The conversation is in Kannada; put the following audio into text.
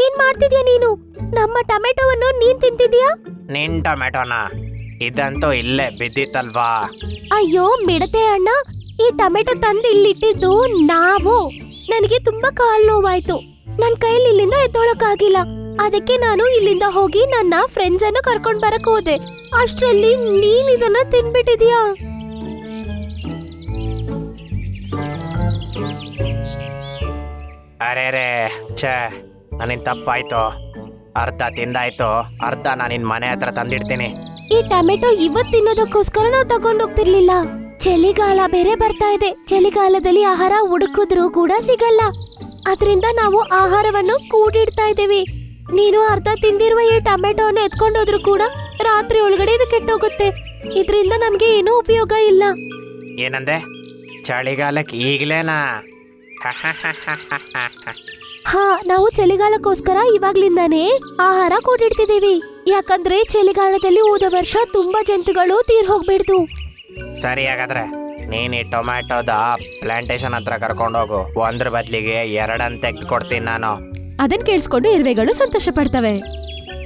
ಏನ್ ಮಾಡ್ತಿದ್ಯಾ ನೀನು? ನಮ್ಮ ಟೊಮೆಟೊವನ್ನು ನೀನ್ ತಿಂತಿದ್ಯಾ? ನಿನ್ ಟೊಮೆಟೊನ? ಇದಂತೂ ಇಲ್ಲೇ ಬಿದ್ದಿತ್ತಲ್ವಾ? ಅಯ್ಯೋ ಮಿಡತೆ ಅಣ್ಣ, ಈ ಟೊಮೆಟೊ ತಂದು ಇಲ್ಲಿಟ್ಟಿದ್ದು ನಾವು. ನನಗೆ ತುಂಬಾ ಕಾಲ್ ನೋವಾಯ್ತು. ನನ್ ಕೈಯಲ್ಲಿ ಇಲ್ಲಿಂದ ಎತ್ತೋಳಕ್ಕಾಗಿಲ್ಲ. ಅದಕ್ಕೆ ನಾನು ಇಲ್ಲಿಂದ ಹೋಗಿ ನನ್ನ ಫ್ರೆಂಡ್ಸ್ ಅನ್ನು ಕರ್ಕೊಂಡ್ ಬರಕ್ ಹೋದೆ. ಅಷ್ಟ್ರಲ್ಲಿ ನೀನ್ ಇದನ್ನ ತಿನ್ಬಿಟ್ಟಿದ್ಯಾ? ಅರೆ ಛೇ, ನನ್ನಿನ್ ತಪ್ಪಾಯ್ತು. ಅರ್ಧ ತಿಂದಾಯ್ತು, ಅರ್ಧ ನಾನಿನ್ ಮನೆ ಹತ್ರ ತಂದಿಡ್ತೀನಿ. ಈ ಟೊಮೆಟೊ ಇವತ್ ತಿನ್ನೋದಕ್ಕೋಸ್ಕರ ನಾವು ತಗೊಂಡೋಗ್ತಿರ್ಲಿಲ್ಲ. ಚಳಿಗಾಲ ಬೇರೆ ಬರ್ತಾ ಇದೆ. ಚಳಿಗಾಲದಲ್ಲಿ ಆಹಾರ ಹುಡುಕಿದ್ರೂ ಕೂಡ ಸಿಗಲ್ಲ. ಅದರಿಂದ ನಾವು ಆಹಾರವನ್ನು ಕೂಡಿಡ್ತಾ ಇದ್ದೀವಿ. ನೀನು ಅರ್ಧ ತಿಂದಿರುವ ಈ ಟೊಮೆಟೊವನ್ನು ಎತ್ಕೊಂಡೋದ್ರು ಕೂಡ ರಾತ್ರಿ ಒಳಗಡೆ ಇದು ಕೆಟ್ಟೋಗುತ್ತೆ. ಇದರಿಂದ ನಮ್ಗೆ ಏನೂ ಉಪಯೋಗ ಇಲ್ಲ. ಏನಂದೆ? ಚಳಿಗಾಲಕ್ಕೆ ಈಗ್ಲೇನಾ? ಹಾ, ನಾವು ಚಳಿಗಾಲಕ್ಕೋಸ್ಕರ ಇವಾಗ್ಲಿಂದಾನೇ ಆಹಾರ ಕೂಡಿಡ್ತಿದೀವಿ. ಯಾಕಂದ್ರೆ ಚಳಿಗಾಲದಲ್ಲಿ ಹೋದ ವರ್ಷ ತುಂಬಾ ಜಂತುಗಳು ತೀರ್ ಹೋಗ್ಬಿಡ್ತು. ಸರಿ, ಹಾಗಾದ್ರೆ ನೀನ್ ಈ ಟೊಮ್ಯಾಟೋದ ಪ್ಲಾಂಟೇಶನ್ ಹತ್ರ ಕರ್ಕೊಂಡೋಗು. ಒಂದ್ರ ಬದ್ಲಿಗೆ 2 ತೆಗ್ದು ಕೊಡ್ತೀನಿ ನಾನು. ಅದನ್ ಕೇಳಿಸ್ಕೊಂಡು ಇರುವೆಗಳು ಸಂತೋಷ ಪಡ್ತವೆ.